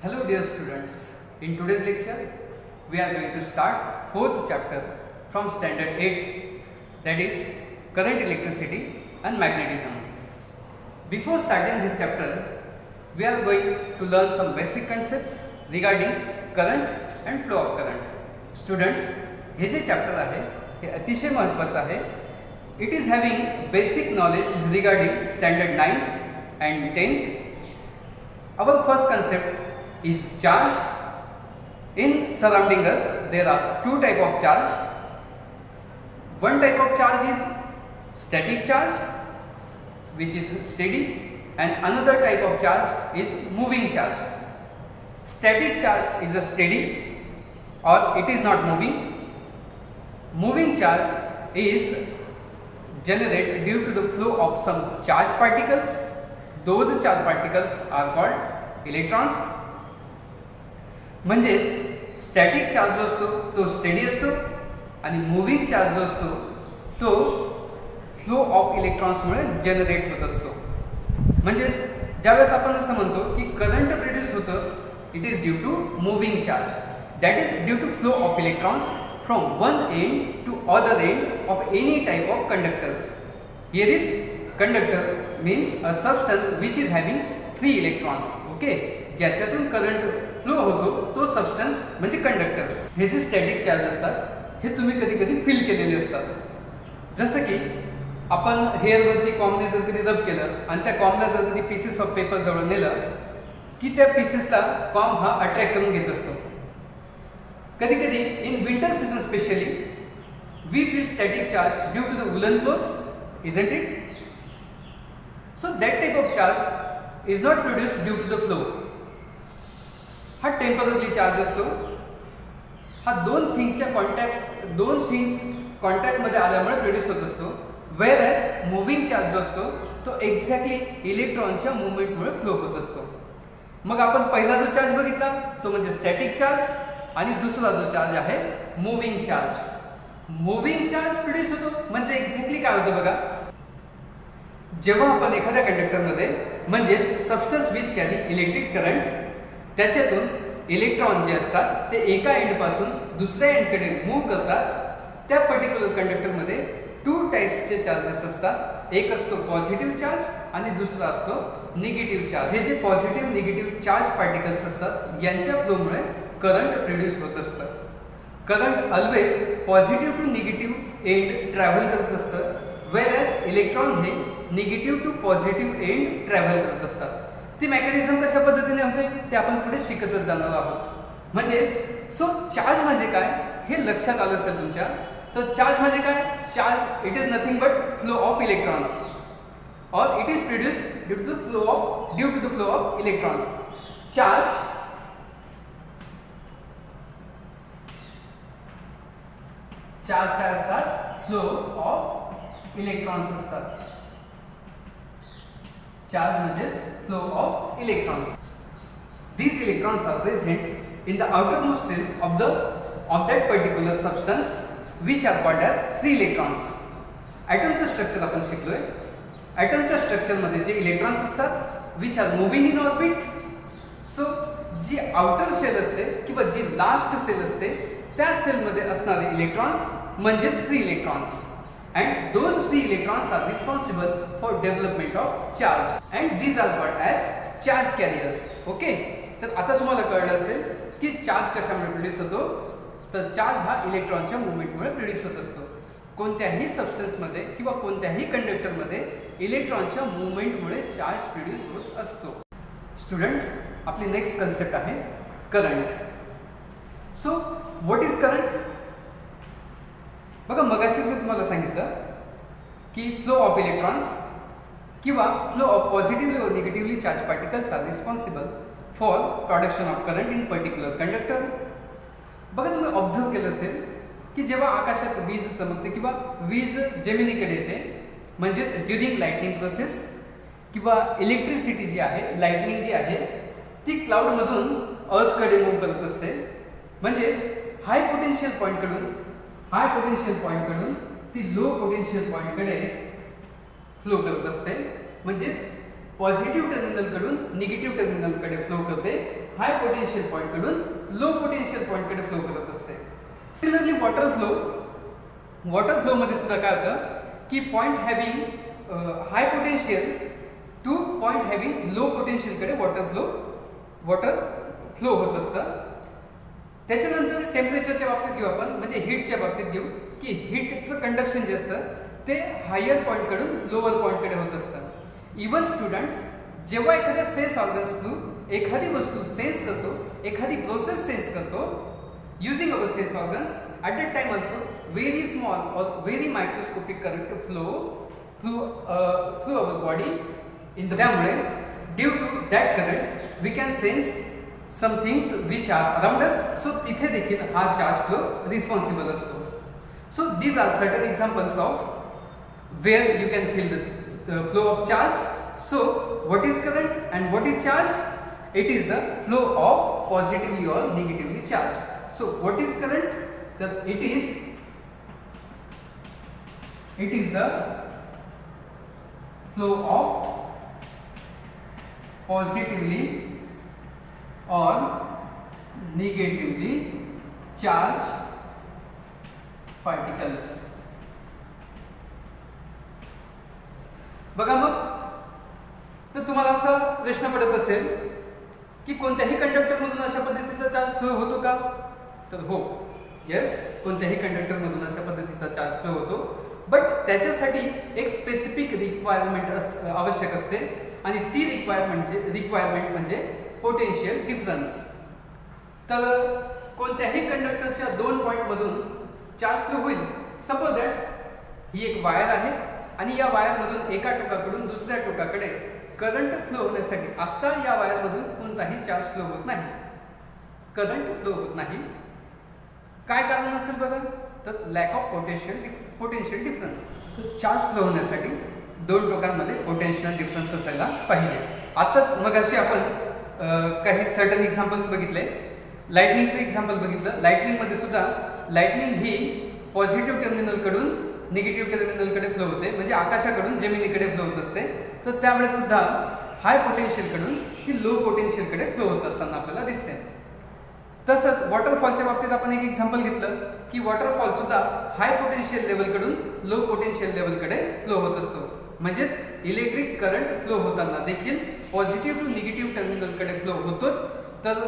Hello dear students, in today's lecture we are going to start fourth chapter from standard 8, that is current, electricity and magnetism. Before starting this chapter we are going to learn some basic concepts regarding current and flow of current. Students, हे जे chapter आहे हे अतिशय महत्त्वाचं आहे. It is having basic knowledge regarding standard 9th and 10th. Our first concept is charge. In surrounding us there are two type of charge. One type of charge is static charge, which is steady, and another type of charge is moving charge. Static charge is a steady or it is not moving. Moving charge is generated due to the flow of some charge particles. Those charge particles are called electrons. म्हणजेच static charge जो असतो तो steady असतो आणि moving charge जो असतो तो flow of इलेक्ट्रॉन्समुळे generate होत असतो. म्हणजेच ज्यावेळेस आपण असं म्हणतो की करंट प्रोड्यूस होतं, it is due to moving charge, that is due to flow of electrons from one end to other end of any type of conductors. Here is conductor means a substance which is having 3 electrons. Okay, ज्याच्यातून current flow होतो तो substance म्हणजे conductor. हे जे static charge असतात हे तुम्ही कधी कधी फील केलेले असतात. जसं की आपण हेअरवरती कॉमने जर कधी रब केलं आणि त्या कॉमला जर कधी पीसेस ऑफ पेपर जवळ नेलं की त्या पीसेसला कॉम हा अट्रॅक्ट करून घेत असतो. कधी कधी in winter season specially we feel static charge due to the woollen clothes, isn't it? So that type of charge is not produced due to the flow. हा टेम्पररी चार्ज असतो. हा दोन थिंग्स कॉन्टॅक्टमध्ये आल्यामुळे प्रोड्यूस होत असतो. Wear as moving charge जो असतो तो एक्झॅक्टली इलेक्ट्रॉनच्या मुवमेंटमुळे फ्लो होत असतो. मग आपण पहिला जो चार्ज बघितला तो म्हणजे स्टॅटिक चार्ज आणि दुसरा जो चार्ज आहे moving charge. Moving charge produce होतो म्हणजे एक्झॅक्टली काय होतं बघा, जेव्हा आपण एखाद्या कंडक्टरमध्ये म्हणजेच substance which carry electric current त्याच्यातून इलेक्ट्रॉन जे असतात ते एका एंडपासून दुसऱ्या एंडकडे मूव्ह करतात. त्या पर्टिक्युलर कंडक्टरमध्ये 2 टाइप्सचे चार्जेस असतात. एक असतो पॉझिटिव्ह चार्ज आणि दुसरा असतो निगेटिव्ह चार्ज. हे जे पॉझिटिव्ह निगेटिव्ह चार्ज पार्टिकल्स असतात यांच्या फ्लोमुळे करंट प्रोड्यूस होत असतं. Current always positive to negative end travel करत असतं, वेअरएज इलेक्ट्रॉन हे negative to positive end travel करत असतात. ती मेकॅनिझम कशा पद्धतीने होते ते आपण पुढे शिकतच जाणार आहोत. म्हणजेच सो चार्ज म्हणजे काय हे लक्षात आलं असेल तुमच्या. तर चार्ज म्हणजे काय? Charge it is nothing but flow of electrons और it is produce due to the flow of electrons. Charge काय असतात? फ्लो ऑफ इलेक्ट्रॉन्स असतात. Charge means flow of electrons. These electrons are present in the outermost shell of that particular substance, which are called as free electrons. Atomचं structure आपण शिकलोय. ॲटमच्या स्ट्रक्चरमध्ये जे electrons असतात which are moving in orbit. So जी outer shell असते किंवा जी लास्ट सेल असते त्या सेलमध्ये असणारे इलेक्ट्रॉन्स म्हणजेच free electrons. And those free electrons are responsible for development of charge and these are called as charge carriers. Okay, तर आता तुम्हाला कळलं असेल की चार्ज कशामुळे प्रोड्यूस होतो. तर चार्ज हा इलेक्ट्रॉनच्या मुवमेंटमुळे प्रोड्यूस होत असतो. कोणत्याही सबस्टन्समध्ये किंवा कोणत्याही कंडक्टरमध्ये इलेक्ट्रॉनच्या मुवमेंटमुळे चार्ज प्रोड्यूस होत असतो. स्टुडंट्स, आपली नेक्स्ट कन्सेप्ट आहे current. So what is current? बघा, मगाशीच मी तुम्हाला सांगितलं की फ्लो ऑफ इलेक्ट्रॉन्स किंवा फ्लो ऑफ पॉझिटिव्हली और negatively charge particles are responsible for production of current in particular conductor. बघा, तुम्ही ऑब्झर्व केलं असेल की जेव्हा आकाशात वीज चमकते किंवा वीज जमिनीकडे येते म्हणजेच ड्युरिंग लाइटनिंग प्रोसेस किंवा इलेक्ट्रिसिटी जी आहे, लाइटनिंग जी आहे ती क्लाउडमधून अर्थकडे मूव्ह करत असते. म्हणजेच हाय पोटेन्शियल पॉईंटकडून ती लो पोटेन्शियल पॉईंटकडे फ्लो करत असते. म्हणजेच पॉझिटिव्ह टर्मिनलकडून निगेटिव्ह टर्मिनलकडे फ्लो करते हाय पोटेन्शियल पॉइंट कडून लो पोटेन्शियल पॉइंट कडे फ्लो करत असते. सिमिलरली वॉटर फ्लो मध्ये सुद्धा काय होतं की point having high potential to point having low potential कडे वॉटर फ्लो होत असतं. त्याच्यानंतर टेम्परेचरच्या बाबतीत घेऊ आपण, म्हणजे हीटच्या बाबतीत घेऊ की हीटचं कंडक्शन जे असतं ते हायर पॉइंट कडून लोअर पॉइंट कडे होत असतं. इव्हन स्टुडंट्स जेव्हा एखाद्या सेन्स ऑर्गन्स थ्रू एखादी वस्तू सेन्स करतो, एखादी प्रोसेस सेन्स करतो using our sense organs, at that time also very small or very microscopic current flow through our body in the त्यामुळे due to that current we can sense some things which are around us. So तिथे देखील हा charge flow responsible असतो. So these are certain examples of where you can feel the flow of charge. So what is current and what is charge? It is the flow of positively or negatively charged. So what is current? That it is the flow of positively or negatively charged particles. बघा मग तर तुम्हाला असा प्रश्न पडत असेल की कोणत्याही कंडक्टर मधून अशा पद्धतीचा चार्ज फ्लो होतो का? तर हो, येस, कोणत्याही कंडक्टर मधून अशा पद्धतीचा चार्ज फ्लो होतो. बट त्याच्यासाठी एक स्पेसिफिक रिक्वायरमेंट आवश्यक असते आणि ती रिक्वायरमेंट म्हणजे पोटेन्शियल डिफरन्स. तर कोणत्याही कंडक्टरच्या 2 पॉइंट मधून चार्ज फ्लो होईल. सपोज दॅट ही एक वायर आहे आणि या वायर मधून एका टोकाकडून दुसऱ्या टोकाकडे करंट फ्लो होण्यासाठी आता या वायर मधून कोणताही चार्ज फ्लो होत नाही, करंट फ्लो होत नाही. काय कारण असेल बरं? तर लॅक ऑफ पोटेन्शियल डिफरन्स. तर चार्ज फ्लो होण्यासाठी 2 टोकांमध्ये पोटेन्शियल डिफरन्स असायला पाहिजे. आताच मगाशी आपण काही सर्टन एक्झाम्पल्स बघितले. लाइटनिंगचं एक्झाम्पल बघितलं. लाइटनिंगमध्ये सुद्धा लाइटनिंग ही पॉझिटिव्ह टर्मिनलकडून निगेटिव्ह टर्मिनलकडे फ्लो होते, म्हणजे आकाशाकडून जमिनीकडे फ्लो होत असते. तर त्यावेळेस सुद्धा हाय पोटेन्शियलकडून ती लो पोटेन्शियलकडे फ्लो होत असताना आपल्याला दिसते. तसंच वॉटरफॉलच्या बाबतीत आपण एक एक्झाम्पल घेतलं की वॉटरफॉल सुद्धा हाय पोटेन्शियल लेवलकडून लो पोटेन्शियल लेवलकडे फ्लो होत असतो. म्हणजेच इलेक्ट्रिक करंट फ्लो होताना देखील पॉझिटिव्ह टू निगेटिव्ह टर्मिनलकडे फ्लो होतोच. तर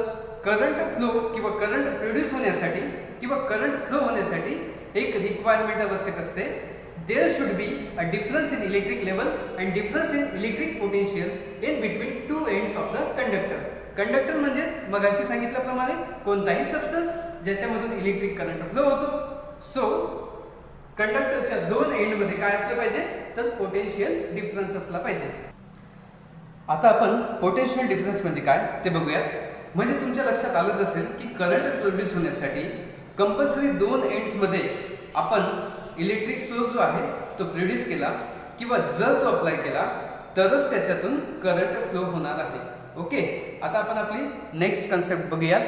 करंट फ्लो किंवा करंट प्रोड्यूस होण्यासाठी किंवा करंट फ्लो होण्यासाठी एक रिक्वायरमेंट आवश्यक असते. There should be a difference in electric level and difference in electric potential in between 2 ends of the conductor. Conductor म्हणजेच मगाशी सांगितल्याप्रमाणे कोणताही सबस्टन्स ज्याच्यामधून इलेक्ट्रिक करंट फ्लो होतो. सो कंडक्टरच्या 2 एंडमध्ये काय असलं पाहिजे? तर पोटेन्शियल डिफरन्स असला पाहिजे. आता आपण पोटेन्शियल डिफरन्स म्हणजे काय ते बघूयात. म्हणजे तुमच्या लक्षात आलंच असेल की करंट प्रोड्यूस होण्यासाठी कंपल्सरी 2 एंड्समध्ये आपण इलेक्ट्रिक सोर्स जो आहे तो प्रोड्यूस केला किंवा जर तो अप्लाय केला तरच त्याच्यातून करंट फ्लो होणार आहे. ओके, आता आपण आपली नेक्स्ट कन्सेप्ट बघूयात.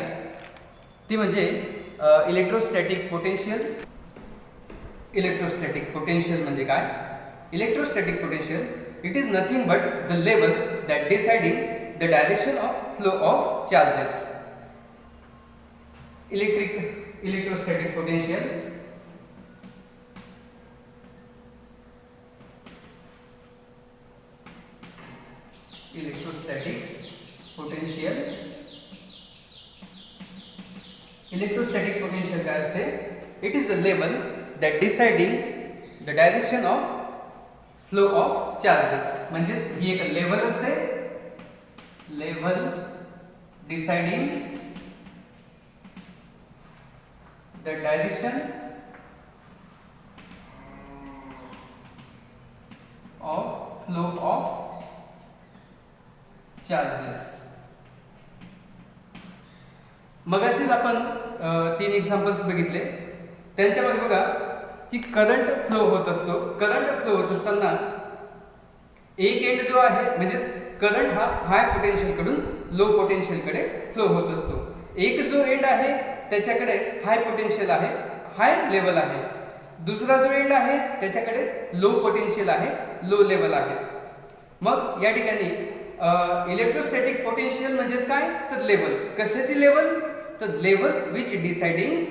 ती म्हणजे इलेक्ट्रोस्टॅटिक पोटेन्शियल. इलेक्ट्रोस्टॅटिक पोटेन्शियल म्हणजे काय? Electrostatic potential it is nothing but the level that deciding the direction of flow of charges. Electrostatic potential electrostatic potential काय असते? It is the level that deciding the direction of flow of charges. म्हणजेच ही एक level असते, level deciding the direction of flow of charges. मगाशीच आपण 3 examples बघितले. त्यांच्यामध्ये बघा की करंट फ्लो होत असतो. करंट फ्लो होत असताना एक एंड जो आहे म्हणजेच करंट हा हाय पोटेन्शियल कडून लो पोटेन्शियल कडे फ्लो होत असतो. एक जो एंड आहे त्याच्याकडे हाय पोटेन्शियल आहे, हाय लेवल आहे. दुसरा जो एंड आहे त्याच्याकडे लो पोटेन्शियल आहे, लो लेवल आहे. मग या ठिकाणी इलेक्ट्रोस्टॅटिक पोटेन्शियल म्हणजेच काय तर लेवल. कशाची लेवल तर लेवल विच डिसाइडिंग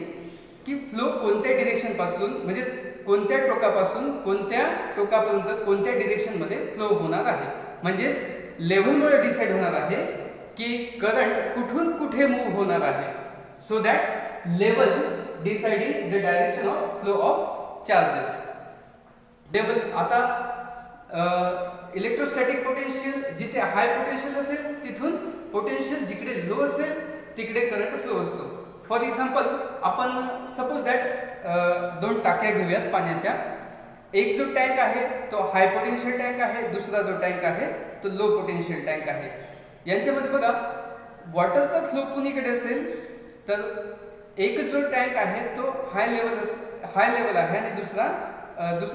की फ्लो कोणत्या डिरेक्शन पासून म्हणजेच कोणत्या टोकापासून कोणत्या टोकापर्यंत कोणत्या डिरेक्शन मध्ये फ्लो होणार आहे. म्हणजेच लेवलमुळे डिसाइड होणार आहे की करंट कुठून कुठे मूव्ह होणार आहे. So that level deciding the direction of flow of charges. Level आता इलेक्ट्रोस्टॅटिक पोटेन्शियल जिथे हाय पोटेन्शियल असेल तिथून पोटेन्शियल जिकडे लो असेल तिकडे करंट फ्लो असतो. फॉर एक्झाम्पल आपण सपोज दॅट दोन टाक्या घेऊयात पाण्याच्या. एक जो टँक आहे तो हाय पोटेन्शियल टँक आहे, दुसरा जो टँक आहे तो लो पोटेन्शियल टँक आहे. यांच्यामध्ये बघा वॉटरचा फ्लो कुणीकडे असेल तर एक जो टँक आहे तो हाय लेवल आहे आणि दुसरा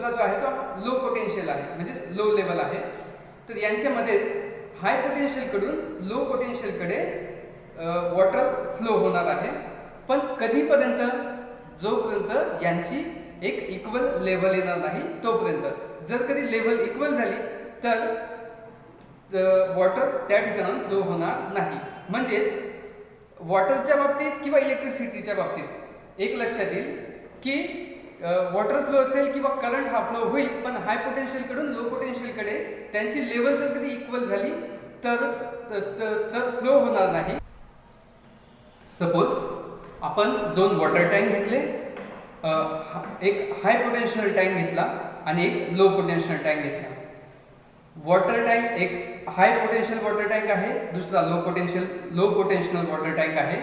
जो आहे तो लो पोटेन्शियल आहे म्हणजेच लो लेवल आहे. तर यांच्यामध्येच हाय पोटेन्शियल कडून लो पोटेन्शियल कडे वॉटर फ्लो होणार आहे. पण कधीपर्यंत जोपर्यंत यांची एक इक्वल लेवल येणार नाही तोपर्यंत. जर कधी लेवल इक्वल झाली तर वॉटर त्या ठिकाणाहून फ्लो होणार नाही. म्हणजेच वॉटरच्या बाबतीत किंवा इलेक्ट्रिसिटीच्या बाबतीत एक लक्षात येईल की वॉटर फ्लो असेल किंवा करंट हा फ्लो होईल पण हाय पोटेन्शियल कडून लो पोटेन्शियल कडे त्यांची लेवल जर कधी इक्वल झाली तर फ्लो होणार नाही. सपोज आपण दोन वॉटर टँक घेतले, एक हाय पोटेन्शियल टँक घेतला आणि एक लो पोटेन्शियल टँक घेतला. वॉटर टँक एक हाय पोटेन्शियल वॉटर टँक आहे, दुसरा लो पोटेन्शियल वॉटर टँक आहे.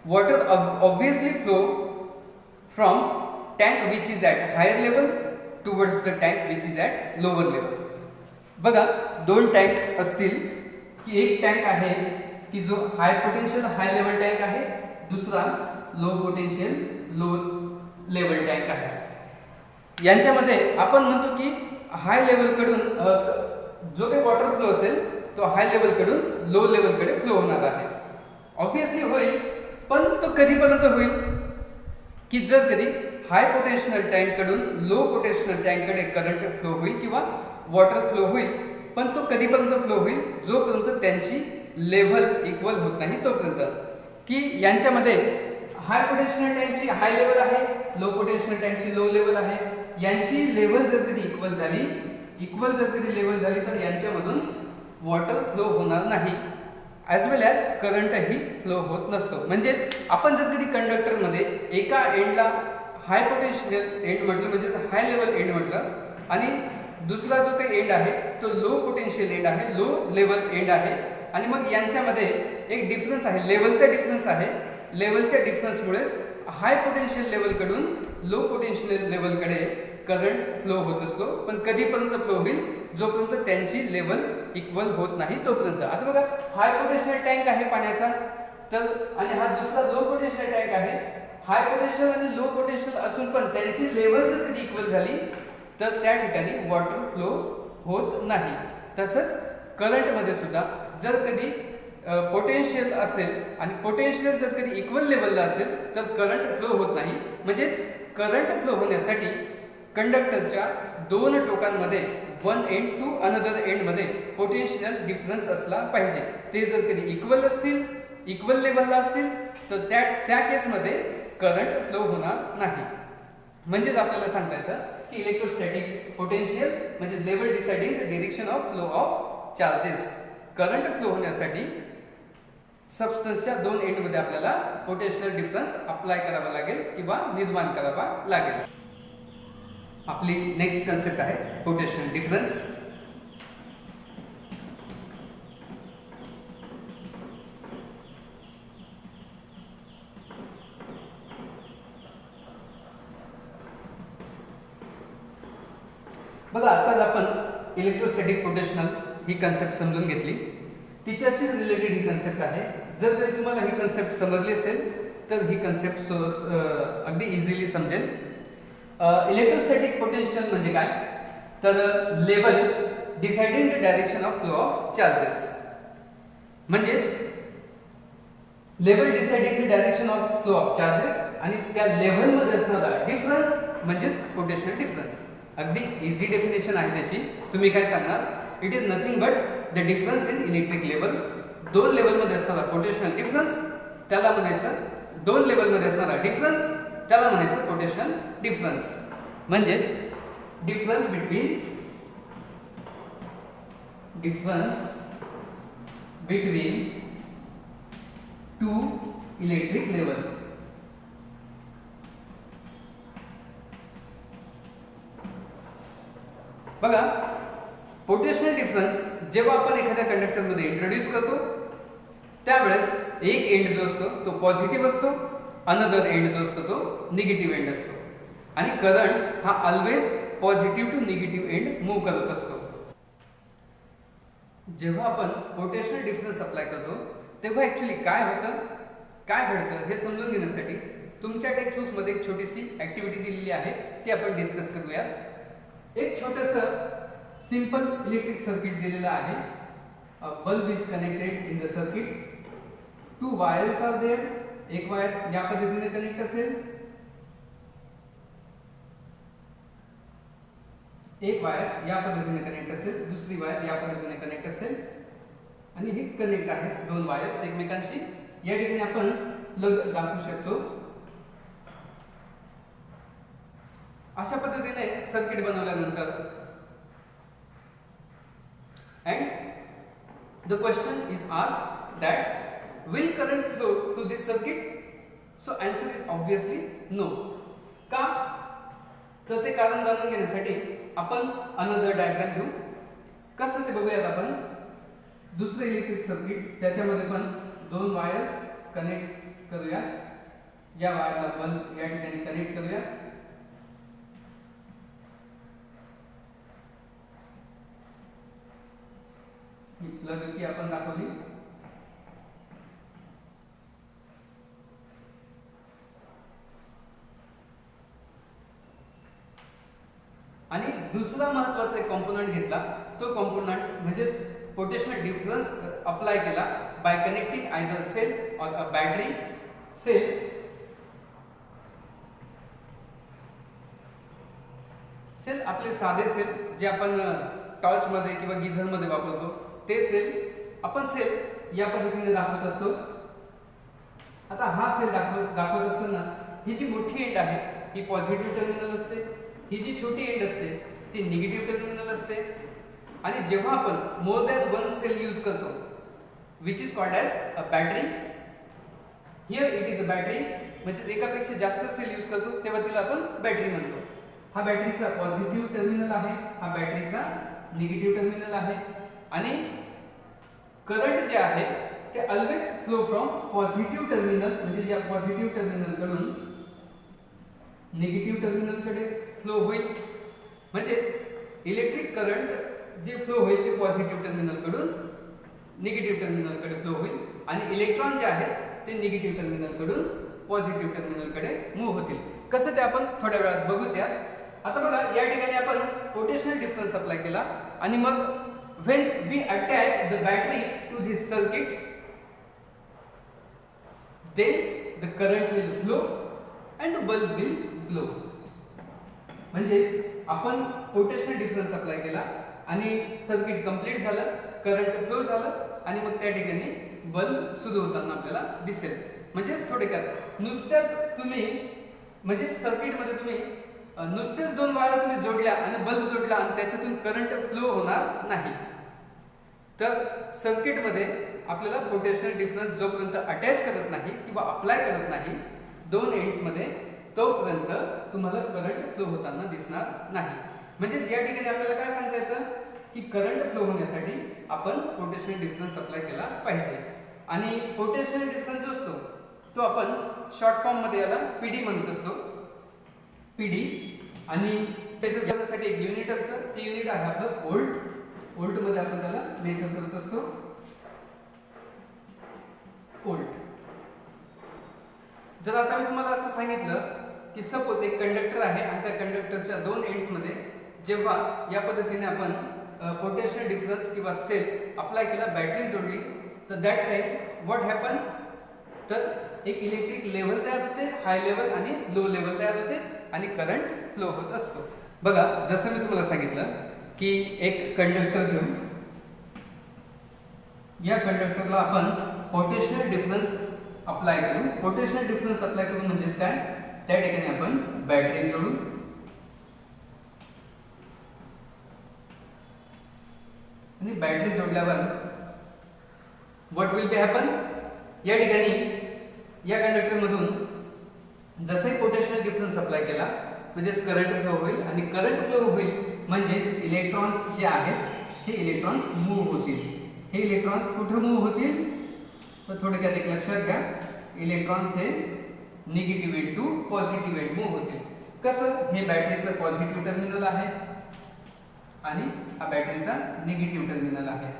Water obviously flow from tank which is at higher level towards the tank which is at lower level. बघा दोन tank असतील की एक टँक आहे की जो हाय पोटेन्शियल हाय लेवल टँक आहे, दुसरा low potential low level tank आहे. यांच्यामध्ये आपण म्हणतो की हाय लेवल कडून जो काही वॉटर फ्लो असेल तो हाय लेवल कडून लो लेवल कडे फ्लो होणार आहे. ऑब्वियसली होईल पण तो कधीपर्यंत होईल की जर कधी हाय पोटेन्शियल टँक कडून लो पोटेन्शियल टँक कडे करंट फ्लो होईल किंवा वॉटर फ्लो होईल. पण तो कधीपर्यंत फ्लो होईल जोपर्यंत त्यांची लेव्हल इक्वल होत नाही तोपर्यंत. की यांच्यामध्ये हाय पोटेन्शियल टँकची हाय लेवल आहे, लो पोटेन्शियल टँकची लो लेवल आहे. यांची लेवल जर कधी इक्वल झाली तर यांच्यामधून वॉटर फ्लो होणार नाही ॲज वेल ॲज करंटही फ्लो होत नसतो. म्हणजेच आपण जर कधी कंडक्टरमध्ये एका एंडला हाय पोटेन्शियल एंड म्हटलं म्हणजेच हाय लेवल एंड म्हटलं आणि दुसरा जो काही एंड आहे तो लो पोटेन्शियल एंड आहे, लो लेवल एंड आहे आणि मग यांच्यामध्ये एक डिफरन्स आहे, लेवलचा डिफरन्स आहे. लेवलच्या डिफरन्समुळेच हाय पोटेन्शियल लेवलकडून लो पोटेन्शियल लेवलकडे करंट फ्लो होत असतो. पण कधीपर्यंत फ्लो होईल जोपर्यंत त्यांची लेवल इक्वल होत नाही तोपर्यंत. आता बघा हाय पोटेन्शियल टँक आहे पाण्याचा तर आणि हा दुसरा लो पोटेन्शियल टँक आहे. हाय पोटेन्शियल आणि लो पोटेन्शियल असून पण त्यांची लेवल जर कधी इक्वल झाली तर त्या ठिकाणी वॉटर फ्लो होत नाही. तसंच करंटमध्ये सुद्धा जर कधी पोटेन्शियल असेल आणि पोटेन्शियल जर कधी इक्वल लेवलला असेल तर करंट फ्लो होत नाही. म्हणजेच करंट फ्लो होण्यासाठी कंडक्टरच्या दोन टोकांमध्ये वन एंड टू अनदर एंडमध्ये पोटेन्शियल डिफरन्स असला पाहिजे. ते जर कधी इक्वल लेवलला असतील तर त्या केसमध्ये करंट फ्लो होणार नाही. म्हणजेच आपल्याला सांगता येतं की इलेक्ट्रोस्टॅटिक पोटेन्शियल म्हणजे level deciding the direction of flow of charges. Current flow होण्यासाठी सबस्टन्सच्या दोन एंडमध्ये आपल्याला पोटेन्शियल डिफरन्स अप्लाय करावा लागेल किंवा निर्माण करावा लागेल. आपली नेक्स्ट कन्सेप्ट आहे पोटेन्शियल डिफरन्स. बघा आताच आपण इलेक्ट्रोस्टॅटिक पोटेन्शियल ही कन्सेप्ट समजून घेतली. तिच्याशी रिलेटेड ही कन्सेप्ट आहे. जर कधी तुम्हाला ही कन्सेप्ट समजली असेल तर ही कन्सेप्ट अगदी इझिली समजेल. इलेक्ट्रोस्टॅटिक पोटेन्शियल म्हणजे काय तर level deciding the direction of flow of charges. म्हणजेच level deciding the direction of flow of charges आणि त्या लेव्हलमध्ये असणारा डिफरन्स म्हणजेच पोटेन्शियल डिफरन्स. अगदी इझी डेफिनेशन आहे त्याची. तुम्ही काय सांगणार it is nothing but the difference in electric level. दोन लेवलमध्ये असणारा पोटेन्शियल डिफरन्स त्याला म्हणायचं, दोन लेवलमध्ये असणारा डिफरन्स त्याला म्हणायचं पोटेन्शियल डिफरन्स. म्हणजेच difference between two electric level. बघा, पोटेन्शियल डिफरन्स जेव्हा आपण एखाद्या कंडक्टरमध्ये इंट्रोड्यूस करतो त्यावेळेस एक एंड जो असतो तो पॉझिटिव्ह असतो, अनदर एंड जो असतो तो निगेटिव्ह एंड असतो. आणि करंट हा always positive to negative end move करत असतो. जेव्हा आपण पोटेन्शियल डिफरन्स अप्लाय करतो तेव्हा ऍक्च्युली काय होतं, काय घडतं हे समजून घेण्यासाठी तुमच्या टेक्स्टबुक्समध्ये एक छोटीशी ऍक्टिव्हिटी दिलेली आहे, ती आपण डिस्कस करूयात. एक छोटंसं सिंपल इलेक्ट्रिक सर्किट दिलेलं आहे. A bulb is connected in the circuit. Two wires are there. एक वायर या पद्धतीने कनेक्ट असेल, एक वायर या पद्धतीने कनेक्ट असेल, दुसरी वायर या पद्धतीने कनेक्ट असेल आणि हे कनेक्ट आहे दोन वायर्स एकमेकांशी. या ठिकाणी आपण प्लग दाखवू शकतो. अशा पद्धतीने सर्किट बनवल्यानंतर and the question is asked that will current flow through this circuit? So answer is obviously no. का? तर ते कारण जाणून घेण्यासाठी आपण अनदर डायग्राम घेऊ. कसं ते बघूयात आपण. दुसरे इलेक्ट्रिक सर्किट, त्याच्यामध्ये पण दोन वायर्स कनेक्ट करूया. या वायरला बल्ब या ठिकाणी कनेक्ट करूया. ही प्लग की आपण दाखवली. आणि दुसरा महत्त्वाचा एक कॉम्पोनंट घेतला, तो कॉम्पोनंट म्हणजेच पोटेन्शियल डिफरन्स अप्लाय केला बाय कनेक्टिंग आयदर सेल और अ बॅटरी सेल. सेल आपले साधे सेल जे आपण टॉर्च मध्ये किंवा गीझर मध्ये वापरतो ते सेल. आपण सेल या पद्धतीने दाखवत असतो. आता हा सेल दाखवत असताना ही जी मोठी एंड आहे ही पॉझिटिव्ह टर्मिनल असते, ही जी छोटी एंड असते ती निगेटिव्ह टर्मिनल असते. आणि जेव्हा आपण more than one cell use करतो which is called as a battery. Here it is a battery. म्हणजे एकापेक्षा जास्त सेल यूज करतो तेव्हा तिला आपण बॅटरी म्हणतो. हा बॅटरीचा पॉझिटिव्ह टर्मिनल आहे, हा बॅटरीचा निगेटिव्ह टर्मिनल आहे. आणि करंट जे आहे ते always flow from positive terminal, म्हणजे या पॉझिटिव्ह टर्मिनल कडून निगेटिव्ह टर्मिनल कडे फ्लो होईल. म्हणजेच इलेक्ट्रिक करंट जे फ्लो होईल ते पॉझिटिव्ह टर्मिनल कडून निगेटिव्ह टर्मिनल कडे फ्लो होईल आणि इलेक्ट्रॉन जे आहेत ते निगेटिव्ह टर्मिनल कडून पॉझिटिव्ह टर्मिनल कडे मूव्ह होतील. कसं ते आपण थोड्या वेळात बघूया. आता बघा, या ठिकाणी आपण पोटेन्शियल डिफरन्स अप्लाय केला आणि मग when we attach the battery to this circuit then the current will flow and the bulb will glow. म्हणजेच आपण पोटेन्शियल डिफरन्स अप्लाय केला आणि सर्किट कंप्लीट झालं, करंट फ्लो झालं आणि मग त्या ठिकाणी बल्ब सुरू होताना आपल्याला दिसेल. म्हणजेच थोडक्यात नुसत्याच तुम्ही म्हणजे सर्किटमध्ये तुम्ही नुसतेच दोन वायर तुम्ही जोडल्या आणि बल्ब जोडला आणि त्याच्यातून करंट फ्लो होणार नाही. तर सर्किटमध्ये आपल्याला पोटेन्शियल डिफरन्स जोपर्यंत अटॅच करत नाही किंवा अप्लाय करत नाही दोन एंड्समध्ये तोपर्यंत तुम्हाला करंट फ्लो होताना दिसणार नाही. म्हणजे या ठिकाणी आपल्याला काय सांगता येतं की करंट फ्लो होण्यासाठी आपण पोटेन्शियल डिफरन्स अप्लाय केला पाहिजे. आणि पोटेन्शियल डिफरन्स जो असतो तो आपण शॉर्ट फॉर्म मध्ये याला पीडी म्हणत असतो. पीडी. आणि त्याच्यासाठी एक युनिट असतं, ते युनिट आहे आपलं व्होल्ट. व्होल्ट मध्ये आपण त्याला मेजर करत असतो. व्होल्ट. जर आता मी तुम्हाला असं सांगितलं की सपोज एक कंडक्टर आहे आणि त्या कंडक्टरच्या दोन एंड्स मध्ये जेव्हा या पद्धतीने आपण पोटेन्शियल डिफरन्स किंवा सेल अप्लाय केला, बॅटरी जोडली, तर दॅट टाइम व्हॉट हॅपन, तर एक इलेक्ट्रिक लेवल तयार होते, हाय लेवल आणि लो लेवल तयार होते आणि करंट फ्लो होत असतो. बघा, जसं मी तुम्हाला सांगितलं की एक कंडक्टर घेऊन या कंडक्टरला आपण पोटेन्शियल डिफरन्स अप्लाय करू. पोटेन्शियल डिफरन्स अप्लाय करू म्हणजेच काय, त्या ठिकाणी आपण बॅटरी जोडू आणि बॅटरी जोडल्यावर व्हॉट विल बी हॅपन, या ठिकाणी या कंडक्टर मधून जसे पोटेन्शियल डिफरन्स अप्लाय केला म्हणजेच करंट फ्लो होईल आणि करंट फ्लो होईल म्हणजेच इलेक्ट्रॉन्स जे आहेत हे इलेक्ट्रॉन्स मूव्ह होतील. हे इलेक्ट्रॉन्स कुठे मूव्ह होतील, तर थोडक्यात एक लक्षात घ्या, इलेक्ट्रॉन्स हे negative end to positive end move होतील. कसं, हे बॅटरीचं पॉझिटिव्ह टर्मिनल आहे आणि हा बॅटरीचा निगेटिव्ह टर्मिनल आहे.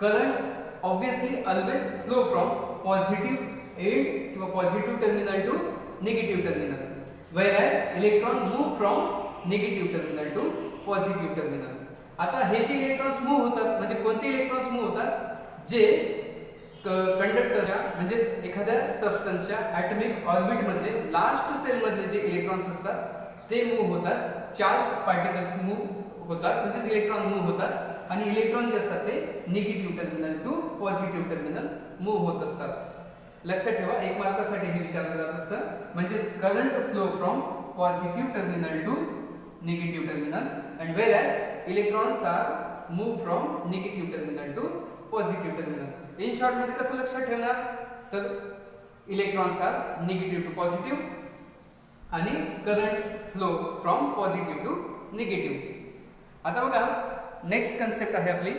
Current obviously always flow from positive end किंवा positive terminal to negative terminal, whereas electron move from negative terminal to positive terminal. आता हे जे इलेक्ट्रॉन्स मूव्ह होतात म्हणजे कोणते इलेक्ट्रॉन्स मूव्ह होतात, जे कंडक्टरच्या म्हणजेच एखाद्या सबस्टन्सच्या ॲटॉमिक ऑर्बिट मधले लास्ट सेल मधले जे इलेक्ट्रॉन्स असतात ते मूव्ह होतात. चार्ज पार्टिकल्स मूव्ह होतात म्हणजेच इलेक्ट्रॉन मूव्ह होतात आणि इलेक्ट्रॉन जे असतात ते negative terminal to positive terminal move होत असतात. लक्षात ठेवा, एक मार्कासाठी हे विचारलं जात असतं. म्हणजेच current flow from positive terminal to negative terminal and whereas electrons are move from negative terminal to positive terminal. In short मध्ये कसं लक्षात ठेवणार, तर electrons are negative to positive आणि current flow from positive to negative. आता बघा, next concept आहे आपली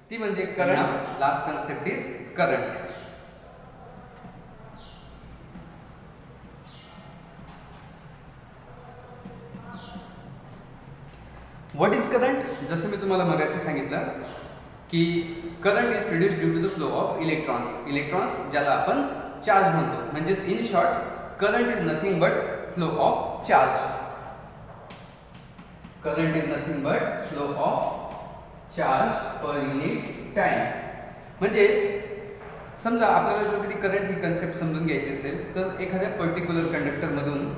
ती म्हणजे current. Last concept is current. What is current, जसं मी तुम्हाला मगाशी सांगितलं की current is produced due to the flow of electrons. Electrons ज्याला आपण चार्ज म्हणतो, म्हणजेच in short current is nothing but flow of charge. Current is nothing but flow of charge per unit time. म्हणजेच समजा आपल्याला जर कधी करंट ही concept समजून घ्यायची असेल तर एखाद्या पर्टिक्युलर कंडक्टर मधून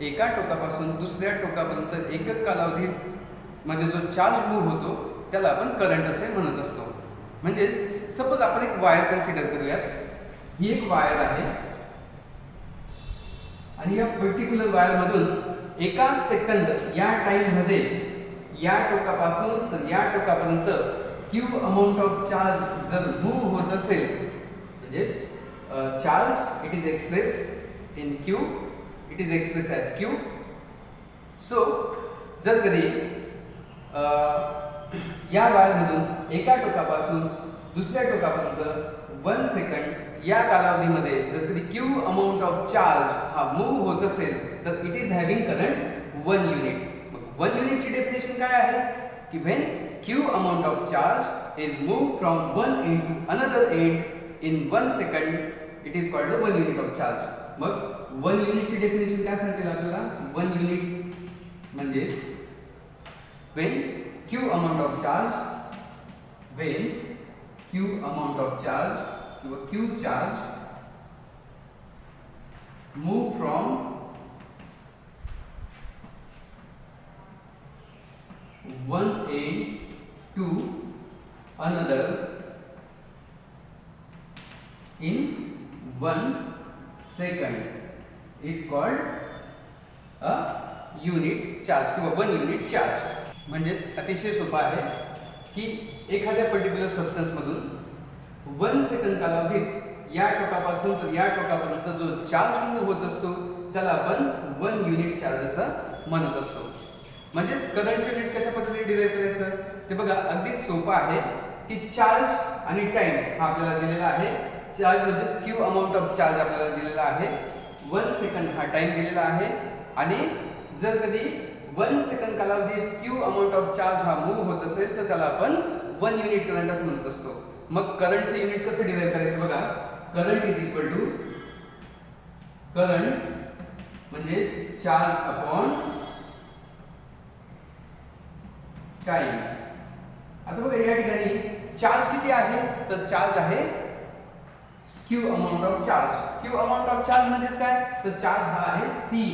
एका टोकापासून दुसऱ्या टोकापर्यंत एकक कालावधीमध्ये जो चार्ज मूव्ह होतो त्याला आपण करंट असे म्हणत असतो. म्हणजेच सपोज आपण एक वायर कन्सिडर करूयात. ही एक वायर आहे आणि या पर्टिक्युलर वायर मधून एका सेकंद या टाइम मध्ये या टोकापासून तर या टोकापर्यंत क्यू अमाउंट ऑफ चार्ज जर मूव्ह होत असेल म्हणजेच charge it is express in Q, it is express as Q. So जर कधी या वायरमधून एका टोकापासून दुसऱ्या टोकापर्यंत 1 सेकंड या कालावधीमध्ये जर कधी क्यू अमाउंट ऑफ चार्ज हा मूव्ह होत असेल तर it is having current 1 unit. मग 1 युनिटची डेफिनेशन काय आहे की when Q amount of charge is move from one end to another end in 1 second it is called 1 unit of charge. मग 1 युनिटची डेफिनेशन काय सांगेल आपल्याला, 1 युनिट म्हणजे when q amount of charge, when q amount of charge or q charge move from one end to another in 1 second is called a unit charge किंवा 1 unit charge. म्हणजेच अतिशय सोपा आहे की एखाद्या पर्टिक्युलर सबस्टन्स मधून 1 second कालावधीत या टोकापासून तर या टोकापर्यंत जो चार्ज मूव्ह होत असतो त्याला आपण 1 युनिट चार्ज असं म्हणत असतो. म्हणजेच करंटचे युनिट कशा पद्धतीने डिराईव्ह करायचं ते बघा, अगदी सोपं आहे की चार्ज आणि टाइम हा आपल्याला दिलेला आहे. चार्ज म्हणजेच क्यू अमाउंट ऑफ चार्ज आपल्याला दिलेला आहे, 1 सेकंद हा टाइम दिलेला आहे आणि जर कधी 1 सेकंद कालावधीत क्यू अमाउंट ऑफ चार्ज हा मूव्ह होत असेल तर त्याला आपण 1 युनिट करंट असं म्हणत असतो. मग करंटचे युनिट कसं डिराईव्ह करायचं बघा, current is equal to current म्हणजे चार्ज अपॉन टाइम. आता बघा या ठिकाणी चार्ज किती आहे तर चार्ज आहे Q amount of charge. Q amount of charge म्हणजेच काय तर चार्ज हा आहे c.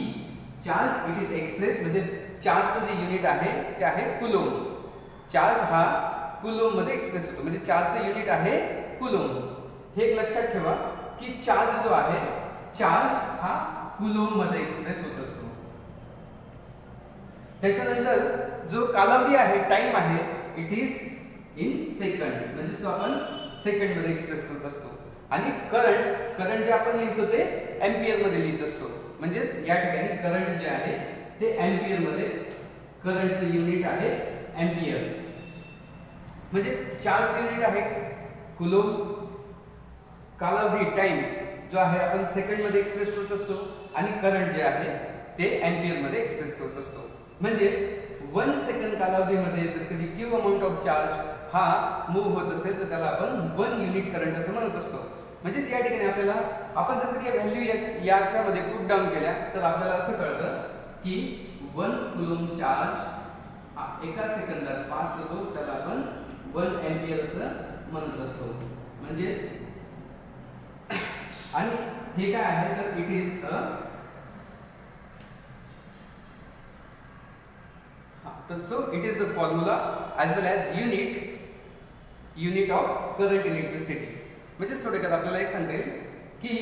Charge it is express म्हणजे चार्जचं जे युनिट आहे ते आहे कुलोम. चार्ज हा कुलोम मध्ये एक्सप्रेस होतो म्हणजे चार्जचं युनिट आहे कुलोम. हे एक लक्षात ठेवा की चार्ज जो आहे, चार्ज हा कुलोम मध्ये एक्सप्रेस होत असतो. त्याच्यानंतर जो कालावधी आहे, टाइम आहे, इट इज इन सेकंड, म्हणजे तो आपण सेकंड मध्ये एक्सप्रेस करत असतो. आणि करंट जे आपण लिहितो ते एम्पियर मध्ये लिहित असतो. म्हणजेच या ठिकाणी करंट जे आहे ते एम्पियर मध्ये, करंटचे युनिट आहे एम्पियर. म्हणजे चार्ज युनिट आहे कुलोम, कालावधी टाइम जो आहे आपण सेकंड मध्ये एक्सप्रेस करत असतो, आणि करंट जे आहे ते एम्पियर मध्ये एक्सप्रेस करत असतो. म्हणजेच 1 सेकंड कालावधीमध्ये जर कधी क्यू अमाउंट ऑफ चार्ज हा मूव्ह होत असेल तर त्याला आपण 1 युनिट करंट असं म्हणत असतो. म्हणजेच या ठिकाणी आपल्याला, आपण जर कधी व्हॅल्यू याच्यामध्ये पुट डाऊन केल्या तर आपल्याला असं कळतं की 1 कुलोम चार्ज एका सेकंदात पास होतो, त्याला आपण 1 एम्पियर असं म्हणत असतो. म्हणजेच आणि हे काय आहे तर it is so it is the formula as well as unit of current electricity. म्हणजे थोडक्यात आपल्याला एक सांगता येईल की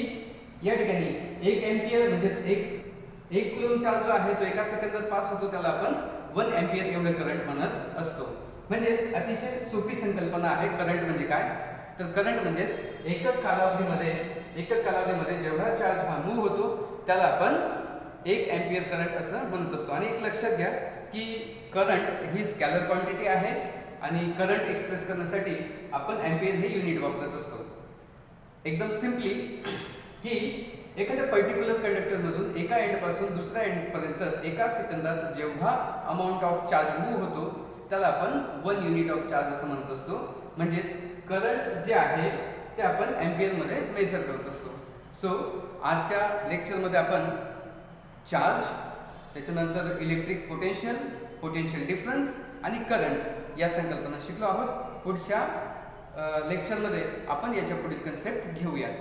या ठिकाणी 1 एम्पियर म्हणजेच एक कुलोम चार्ज जो आहे तो एका सेकंदात पास होतो, त्याला आपण 1 एम्पियर एवढे करंट म्हणत असतो. म्हणजेच अतिशय सोपी संकल्पना आहे. करंट म्हणजे काय तर करंट म्हणजेच एकक कालावधीमध्ये जेवढा चार्ज हा मूव्ह होतो त्याला आपण 1 एम्पियर करंट असं म्हणत असतो. आणि एक लक्षात घ्या की करंट ही स्कॅलर क्वांटिटी आहे आणि करंट एक्सप्रेस करण्यासाठी आपण एम्पियर हे युनिट वापरत असतो. एकदम सिंपली की एखाद्या पर्टिक्युलर कंडक्टर मधून एका एंड पासून दुसऱ्या एंड पर्यंत एका सेकंदात जेवढा अमाउंट ऑफ चार्ज मूव्ह होतो त्याला आपण 1 युनिट ऑफ चार्ज असं म्हणत असतो. म्हणजेच करंट जे आहे ते आपण एम्पियर मध्ये मेजर करत असतो. सो आजच्या लेक्चर मध्ये आपण चार्ज, त्याच्यानंतर इलेक्ट्रिक पोटेन्शियल डिफरन्स आणि करंट या संकल्पना शिकलो आहोत. पुढच्या लेक्चरमध्ये आपण याच्या पुढील कन्सेप्ट घेऊयात.